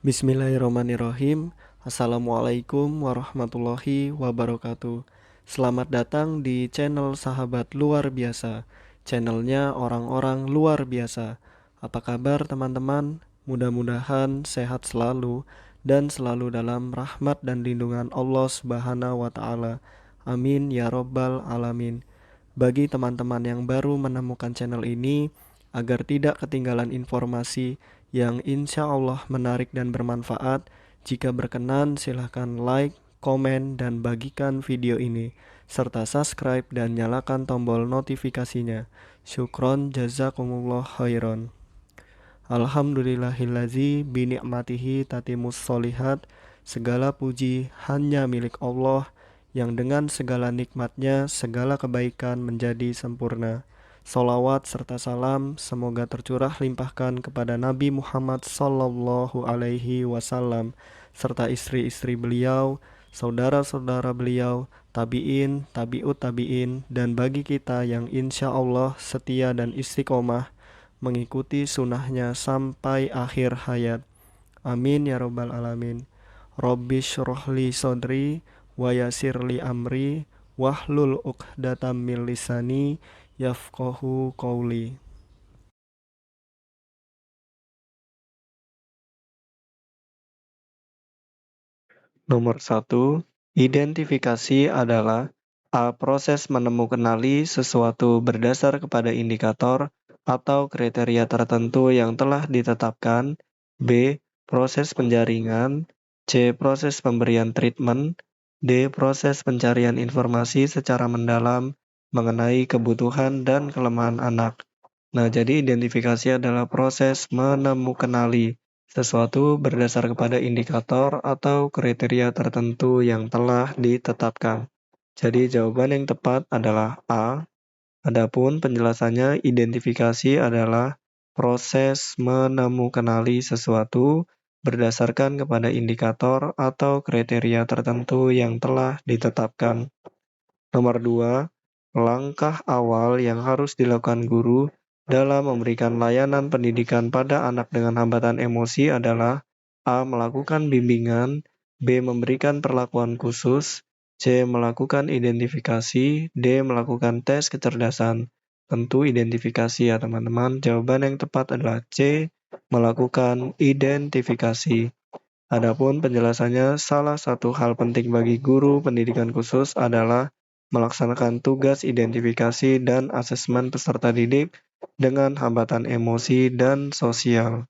Bismillahirrahmanirrahim. Assalamualaikum warahmatullahi wabarakatuh. Selamat datang di channel Sahabat Luar Biasa. Channelnya orang-orang luar biasa. Apa kabar teman-teman? Mudah-mudahan sehat selalu dan selalu dalam rahmat dan lindungan Allah Subhanahu wa taala. Amin ya robbal alamin. Bagi teman-teman yang baru menemukan channel ini, agar tidak ketinggalan informasi yang insya Allah menarik dan bermanfaat, jika berkenan silahkan like, komen, dan bagikan video ini, serta subscribe dan nyalakan tombol notifikasinya. Syukron jazakumullah khairan. Alhamdulillahillazi bini'matihi tatimus solihat. Segala puji hanya milik Allah yang dengan segala nikmatnya segala kebaikan menjadi sempurna. Salawat serta salam semoga tercurah limpahkan kepada Nabi Muhammad sallallahu alaihi wasallam serta istri-istri beliau, saudara-saudara beliau, tabi'in, tabi'ut tabi'in, dan bagi kita yang insya Allah setia dan istiqomah mengikuti sunnahnya sampai akhir hayat. Amin ya robbal alamin. Rabbi syrohli sodri wa yasirli amri wahlul uqdatam min lisani yafqahu qawli. Nomor 1, identifikasi adalah A. Proses menemukanali sesuatu berdasar kepada indikator atau kriteria tertentu yang telah ditetapkan. B. Proses penjaringan. C. Proses pemberian treatment. D. Proses pencarian informasi secara mendalam mengenai kebutuhan dan kelemahan anak. Nah, jadi identifikasi adalah proses menemukanali sesuatu berdasar kepada indikator atau kriteria tertentu yang telah ditetapkan. Jadi jawaban yang tepat adalah A. Adapun penjelasannya, identifikasi adalah proses menemukanali sesuatu berdasarkan kepada indikator atau kriteria tertentu yang telah ditetapkan. Nomor 2, langkah awal yang harus dilakukan guru dalam memberikan layanan pendidikan pada anak dengan hambatan emosi adalah A. Melakukan bimbingan, B. Memberikan perlakuan khusus, C. Melakukan identifikasi, D. Melakukan tes kecerdasan. Tentu identifikasi ya teman-teman. Jawaban yang tepat adalah C. Melakukan identifikasi. Adapun penjelasannya, salah satu hal penting bagi guru pendidikan khusus adalah melaksanakan tugas identifikasi dan asesmen peserta didik dengan hambatan emosi dan sosial.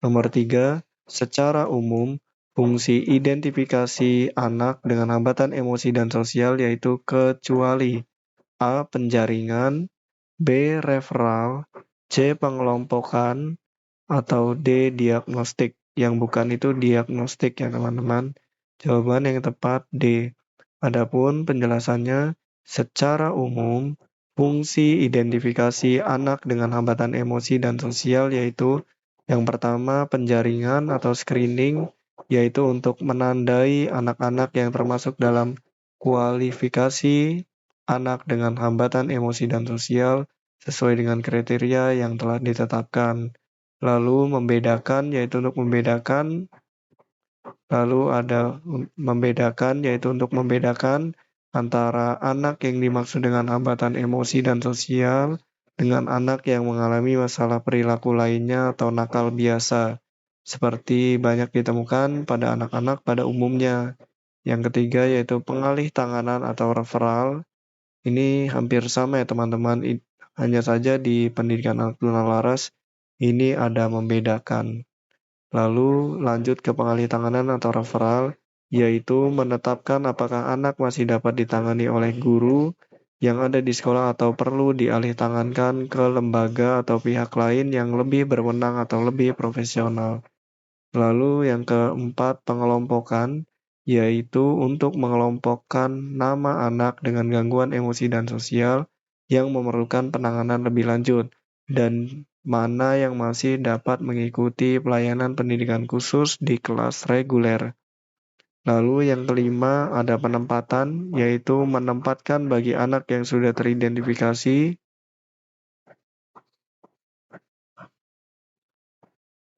Nomor 3, secara umum, fungsi identifikasi anak dengan hambatan emosi dan sosial yaitu kecuali A. Penjaringan, B. Referral, C. Pengelompokan, atau D. Diagnostik. Yang bukan itu diagnostik ya teman-teman. Jawaban yang tepat D. Adapun penjelasannya, secara umum, fungsi identifikasi anak dengan hambatan emosi dan sosial yaitu yang pertama penjaringan atau screening, yaitu untuk menandai anak-anak yang termasuk dalam kualifikasi anak dengan hambatan emosi dan sosial sesuai dengan kriteria yang telah ditetapkan. Lalu membedakan yaitu untuk membedakan antara anak yang dimaksud dengan hambatan emosi dan sosial dengan anak yang mengalami masalah perilaku lainnya atau nakal biasa, seperti banyak ditemukan pada anak-anak pada umumnya. Yang ketiga yaitu pengalih tanganan atau referral. Ini hampir sama ya teman-teman, hanya saja di pendidikan anak tunalaras ini ada membedakan. Lalu lanjut ke pengalih tanganan atau referral, yaitu menetapkan apakah anak masih dapat ditangani oleh guru yang ada di sekolah atau perlu dialih tangankan ke lembaga atau pihak lain yang lebih berwenang atau lebih profesional. Lalu yang keempat, pengelompokan, yaitu untuk mengelompokkan nama anak dengan gangguan emosi dan sosial yang memerlukan penanganan lebih lanjut, dan mana yang masih dapat mengikuti pelayanan pendidikan khusus di kelas reguler. Lalu yang kelima ada penempatan, yaitu menempatkan bagi anak yang sudah teridentifikasi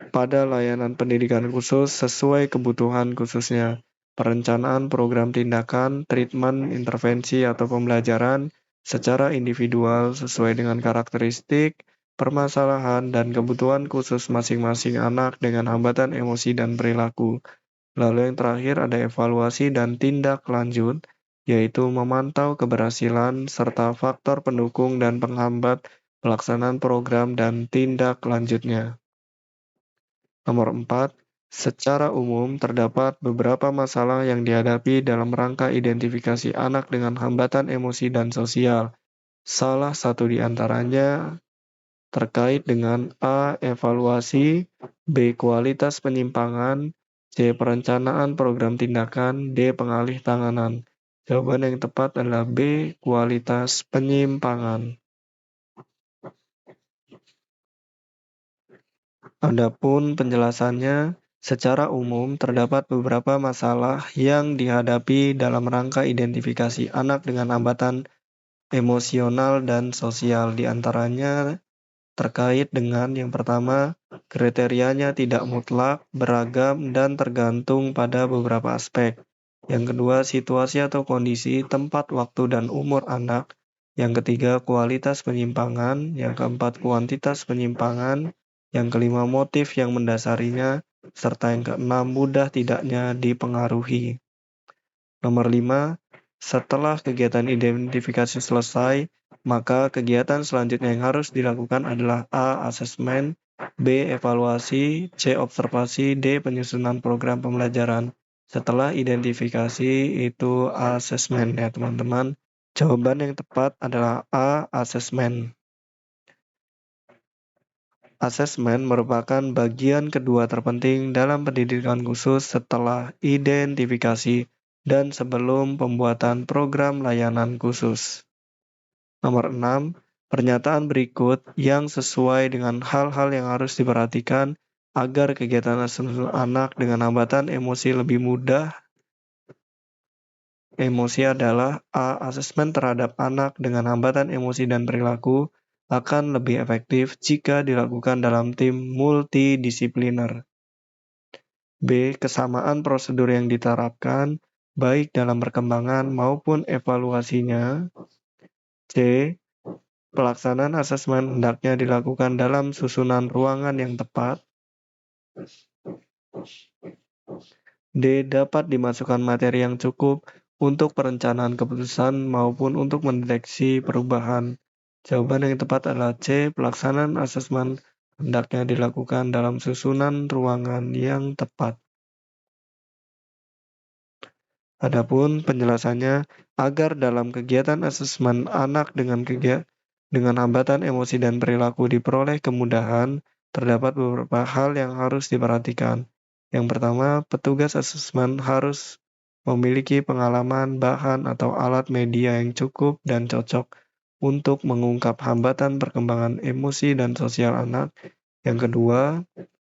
pada layanan pendidikan khusus sesuai kebutuhan khususnya. Perencanaan program tindakan, treatment, intervensi, atau pembelajaran secara individual sesuai dengan karakteristik, permasalahan, dan kebutuhan khusus masing-masing anak dengan hambatan emosi dan perilaku. Lalu yang terakhir ada evaluasi dan tindak lanjut, yaitu memantau keberhasilan serta faktor pendukung dan penghambat pelaksanaan program dan tindak lanjutnya. Nomor 4, secara umum terdapat beberapa masalah yang dihadapi dalam rangka identifikasi anak dengan hambatan emosi dan sosial. Salah satu di antaranya terkait dengan A. Evaluasi, B. Kualitas penyimpangan, C. Perencanaan program tindakan, D. Pengalih tanganan. Jawaban yang tepat adalah B. Kualitas penyimpangan. Adapun penjelasannya, secara umum terdapat beberapa masalah yang dihadapi dalam rangka identifikasi anak dengan hambatan emosional dan sosial. Di antaranya terkait dengan yang pertama, kriterianya tidak mutlak, beragam, dan tergantung pada beberapa aspek. Yang kedua, situasi atau kondisi, tempat, waktu, dan umur anak. Yang ketiga, kualitas penyimpangan. Yang keempat, kuantitas penyimpangan. Yang kelima, motif yang mendasarinya. Serta yang keenam, mudah tidaknya dipengaruhi. Nomor 5, setelah kegiatan identifikasi selesai, maka kegiatan selanjutnya yang harus dilakukan adalah A. Asesmen, B. Evaluasi, C. Observasi, D. Penyusunan program pembelajaran. Setelah identifikasi itu asesmen ya teman-teman. Jawaban yang tepat adalah A. Asesmen. Asesmen merupakan bagian kedua terpenting dalam pendidikan khusus setelah identifikasi dan sebelum pembuatan program layanan khusus. Nomor 6, pernyataan berikut yang sesuai dengan hal-hal yang harus diperhatikan agar kegiatan asesmen anak dengan hambatan emosi lebih mudah. Emosi adalah A. Asesmen terhadap anak dengan hambatan emosi dan perilaku akan lebih efektif jika dilakukan dalam tim multidisipliner. B. Kesamaan prosedur yang diterapkan, baik dalam perkembangan maupun evaluasinya. C. Pelaksanaan asesmen hendaknya dilakukan dalam susunan ruangan yang tepat. D. Dapat dimasukkan materi yang cukup untuk perencanaan keputusan maupun untuk mendeteksi perubahan. Jawaban yang tepat adalah C. Pelaksanaan asesmen hendaknya dilakukan dalam susunan ruangan yang tepat. Adapun penjelasannya, agar dalam kegiatan asesmen anak dengan hambatan emosi dan perilaku diperoleh kemudahan, terdapat beberapa hal yang harus diperhatikan. Yang pertama, petugas asesmen harus memiliki pengalaman, bahan, atau alat media yang cukup dan cocok untuk mengungkap hambatan perkembangan emosi dan sosial anak. Yang kedua,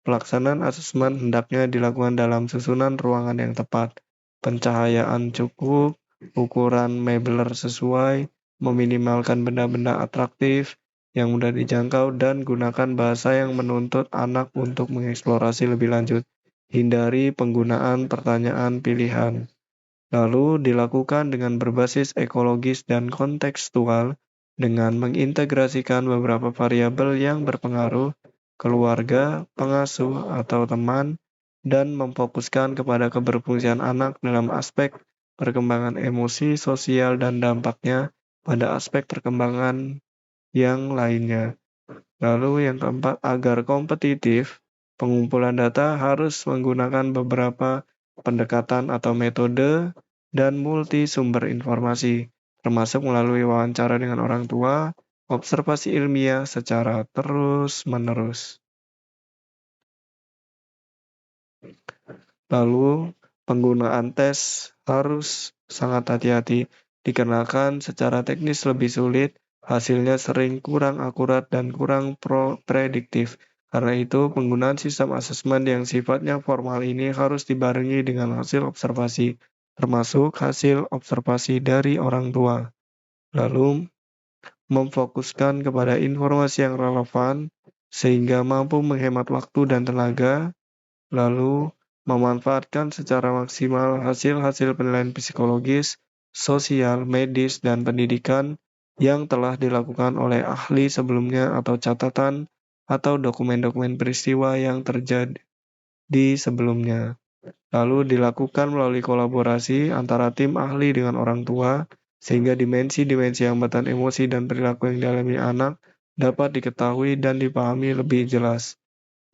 pelaksanaan asesmen hendaknya dilakukan dalam susunan ruangan yang tepat. Pencahayaan cukup, ukuran mebler sesuai, meminimalkan benda-benda atraktif yang mudah dijangkau, dan gunakan bahasa yang menuntut anak untuk mengeksplorasi lebih lanjut. Hindari penggunaan pertanyaan pilihan. Lalu dilakukan dengan berbasis ekologis dan kontekstual dengan mengintegrasikan beberapa variabel yang berpengaruh, keluarga, pengasuh, atau teman, dan memfokuskan kepada keberfungsian anak dalam aspek perkembangan emosi, sosial, dan dampaknya pada aspek perkembangan yang lainnya. Lalu yang keempat, agar kompetitif, pengumpulan data harus menggunakan beberapa pendekatan atau metode dan multi sumber informasi, termasuk melalui wawancara dengan orang tua, observasi ilmiah secara terus-menerus. Lalu, penggunaan tes harus sangat hati-hati, dikarenakan secara teknis lebih sulit, hasilnya sering kurang akurat dan kurang prediktif. Karena itu, penggunaan sistem asesmen yang sifatnya formal ini harus dibarengi dengan hasil observasi, termasuk hasil observasi dari orang tua. Lalu, memfokuskan kepada informasi yang relevan sehingga mampu menghemat waktu dan tenaga, lalu memanfaatkan secara maksimal hasil-hasil penilaian psikologis, sosial, medis, dan pendidikan yang telah dilakukan oleh ahli sebelumnya atau catatan atau dokumen-dokumen peristiwa yang terjadi sebelumnya. Lalu dilakukan melalui kolaborasi antara tim ahli dengan orang tua, sehingga dimensi-dimensi hambatan emosi dan perilaku yang dialami anak dapat diketahui dan dipahami lebih jelas.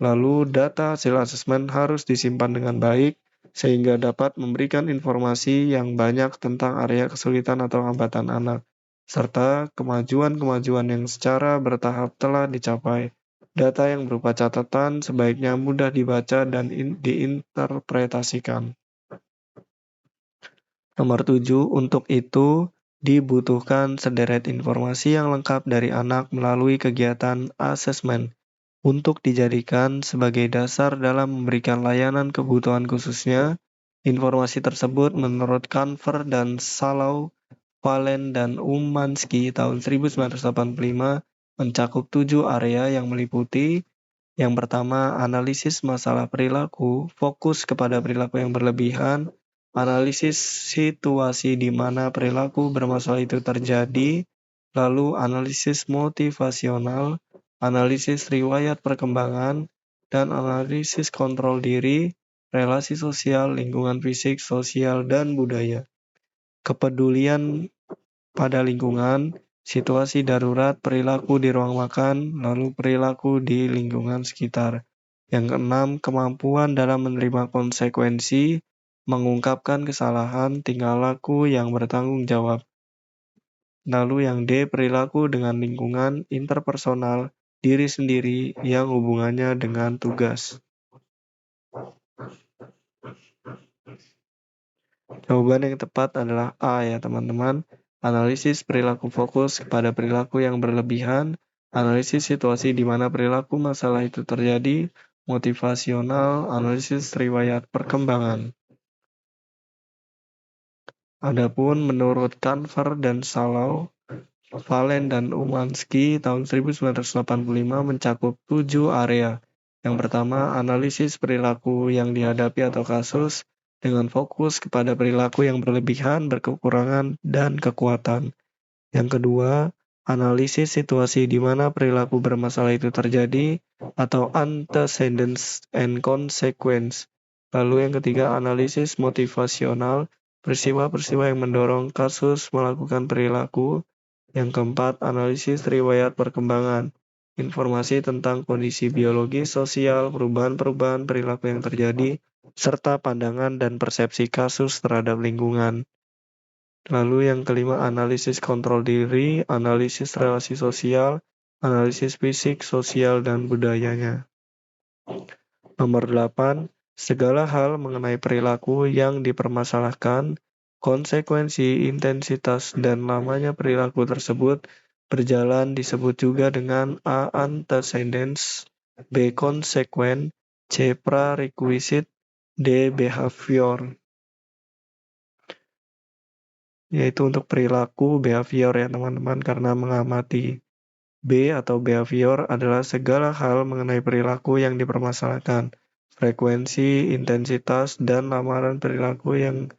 Lalu data hasil asesmen harus disimpan dengan baik, sehingga dapat memberikan informasi yang banyak tentang area kesulitan atau hambatan anak, serta kemajuan-kemajuan yang secara bertahap telah dicapai. Data yang berupa catatan sebaiknya mudah dibaca dan diinterpretasikan. Nomor 7, untuk itu dibutuhkan sederet informasi yang lengkap dari anak melalui kegiatan asesmen untuk dijadikan sebagai dasar dalam memberikan layanan kebutuhan khususnya. Informasi tersebut menurut Kanver dan Salau, Valen dan Umansky tahun 1985 mencakup 7 area yang meliputi: yang pertama, analisis masalah perilaku, fokus kepada perilaku yang berlebihan, analisis situasi di mana perilaku bermasalah itu terjadi, lalu analisis motivasional, analisis riwayat perkembangan, dan analisis kontrol diri, relasi sosial, lingkungan fisik, sosial, dan budaya. Kepedulian pada lingkungan, situasi darurat, perilaku di ruang makan, lalu perilaku di lingkungan sekitar. Yang keenam, kemampuan dalam menerima konsekuensi, mengungkapkan kesalahan, tingkah laku yang bertanggung jawab. Lalu yang D, perilaku dengan lingkungan, interpersonal, diri sendiri yang hubungannya dengan tugas. Jawaban yang tepat adalah A ya teman-teman. Analisis perilaku fokus kepada perilaku yang berlebihan, analisis situasi di mana perilaku masalah itu terjadi, motivasional, analisis riwayat perkembangan. Adapun menurut Kanver dan Salau, Valen dan Umansky tahun 1985 mencakup 7 area. Yang pertama, analisis perilaku yang dihadapi atau kasus dengan fokus kepada perilaku yang berlebihan, berkekurangan, dan kekuatan. Yang kedua, analisis situasi di mana perilaku bermasalah itu terjadi atau antecedents and consequence. Lalu yang ketiga, analisis motivasional, peristiwa-peristiwa yang mendorong kasus melakukan perilaku. Yang keempat, analisis riwayat perkembangan, informasi tentang kondisi biologi, sosial, perubahan-perubahan perilaku yang terjadi, serta pandangan dan persepsi kasus terhadap lingkungan. Lalu yang kelima, analisis kontrol diri, analisis relasi sosial, analisis fisik, sosial, dan budayanya. Nomor 8, segala hal mengenai perilaku yang dipermasalahkan, konsekuensi, intensitas, dan lamanya perilaku tersebut berjalan disebut juga dengan A. Antecedents, B. Consequent, C. Prerequisite, D. Behavior. Yaitu untuk perilaku behavior ya teman-teman, karena mengamati. B atau behavior adalah segala hal mengenai perilaku yang dipermasalahkan, frekuensi, intensitas, dan lamaran perilaku yang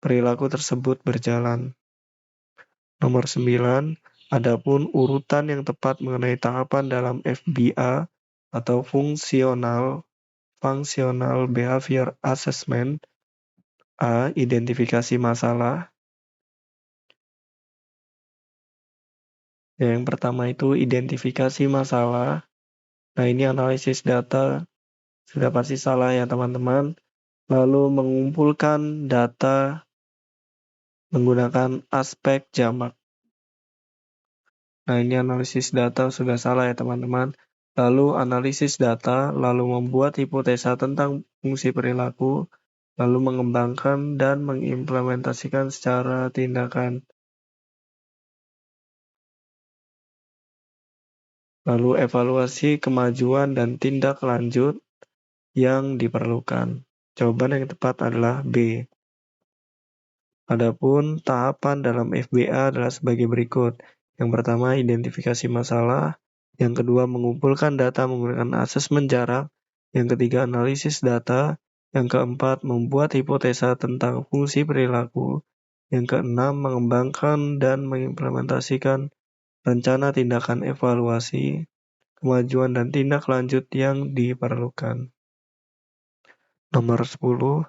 perilaku tersebut berjalan. Nomor 9, adapun urutan yang tepat mengenai tahapan dalam FBA atau Functional Behavior Assessment. A. Identifikasi masalah. Yang pertama itu identifikasi masalah. Nah, ini analisis data, sudah pasti salah ya teman-teman. Lalu mengumpulkan data menggunakan aspek jamak. Nah, ini analisis data sudah salah ya teman-teman. Lalu analisis data, lalu membuat hipotesa tentang fungsi perilaku, lalu mengembangkan dan mengimplementasikan secara tindakan. Lalu evaluasi kemajuan dan tindak lanjut yang diperlukan. Jawaban yang tepat adalah B. Adapun tahapan dalam FBA adalah sebagai berikut. Yang pertama, identifikasi masalah. Yang kedua, mengumpulkan data menggunakan asesmen jarak. Yang ketiga, analisis data. Yang keempat, membuat hipotesa tentang fungsi perilaku. Yang keenam, mengembangkan dan mengimplementasikan rencana tindakan evaluasi, kemajuan dan tindak lanjut yang diperlukan. Nomor 10,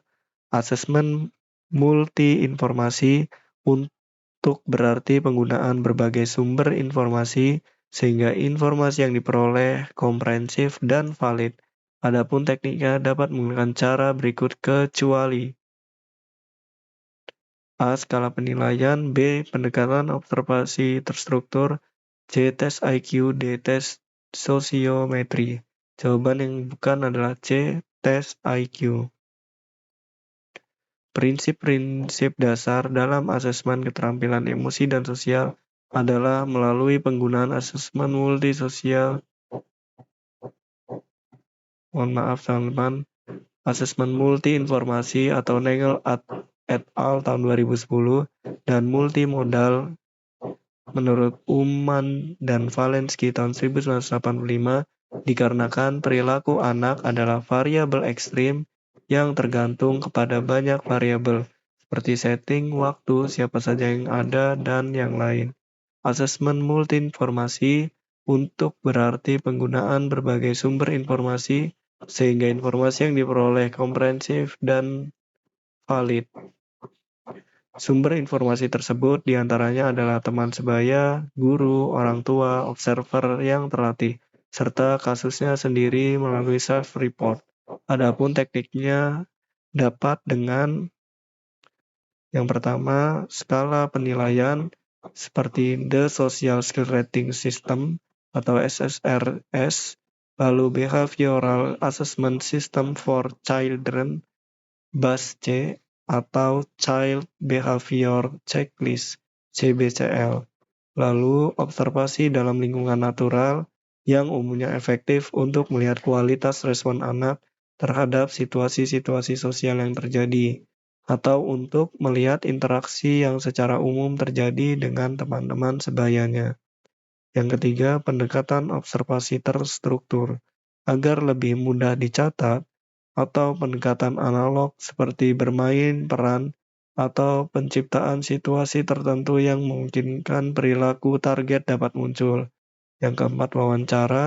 asesmen multi-informasi untuk berarti penggunaan berbagai sumber informasi sehingga informasi yang diperoleh komprehensif dan valid. Adapun tekniknya dapat menggunakan cara berikut kecuali A. Skala penilaian, B. Pendekatan observasi terstruktur, C. Tes IQ, D. Tes sosiometri. Jawaban yang bukan adalah C. Tes IQ. Prinsip-prinsip dasar dalam asesmen keterampilan emosi dan sosial adalah melalui penggunaan asesmen multisosial. Teman-teman, asesmen multi-informasi atau Nagel et al. Tahun 2010 dan multimodal menurut Uman dan Valensky tahun 1985 dikarenakan perilaku anak adalah variabel ekstrim yang tergantung kepada banyak variabel seperti setting, waktu, siapa saja yang ada, dan yang lain. Asesmen multi-informasi untuk berarti penggunaan berbagai sumber informasi sehingga informasi yang diperoleh komprehensif dan valid. Sumber informasi tersebut diantaranya adalah teman sebaya, guru, orang tua, observer yang terlatih, serta kasusnya sendiri melalui self-report. Adapun tekniknya dapat dengan yang pertama, skala penilaian seperti The Social Skill Rating System atau SSRS, lalu Behavioral Assessment System for Children BASC atau Child Behavior Checklist CBCL. Lalu observasi dalam lingkungan natural yang umumnya efektif untuk melihat kualitas respon anak terhadap situasi-situasi sosial yang terjadi atau untuk melihat interaksi yang secara umum terjadi dengan teman-teman sebayanya. Yang ketiga, pendekatan observasi terstruktur agar lebih mudah dicatat atau pendekatan analog seperti bermain peran atau penciptaan situasi tertentu yang memungkinkan perilaku target dapat muncul. Yang keempat, wawancara,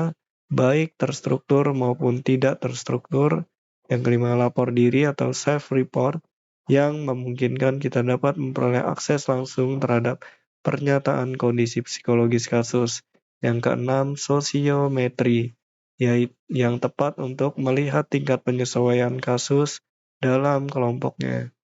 baik terstruktur maupun tidak terstruktur. Yang kelima, lapor diri atau self-report yang memungkinkan kita dapat memperoleh akses langsung terhadap pernyataan kondisi psikologis kasus. Yang keenam, sosiometri yang tepat untuk melihat tingkat penyesuaian kasus dalam kelompoknya.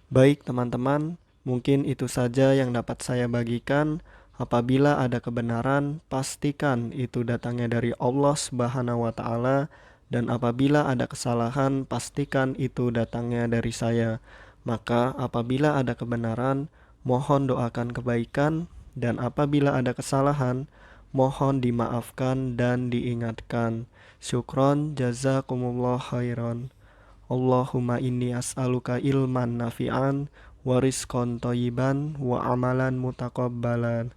Baik teman-teman, mungkin itu saja yang dapat saya bagikan. Apabila ada kebenaran, pastikan itu datangnya dari Allah Subhanahu wa Ta'ala, dan apabila ada kesalahan, pastikan itu datangnya dari saya. Maka apabila ada kebenaran, mohon doakan kebaikan, dan apabila ada kesalahan, mohon dimaafkan dan diingatkan. Syukron, jazakumullah khairan. Allahumma inni as'aluka ilman nafi'an wa rizqan thayyiban wa amalan mutaqabbalan.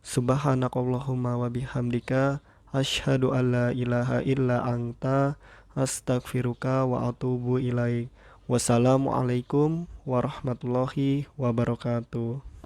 Subhanakallahumma wa bihamdika asyhadu an la ilaha illa anta astaghfiruka wa atubu ilaik. Wassalamualaikum warahmatullahi wabarakatuh.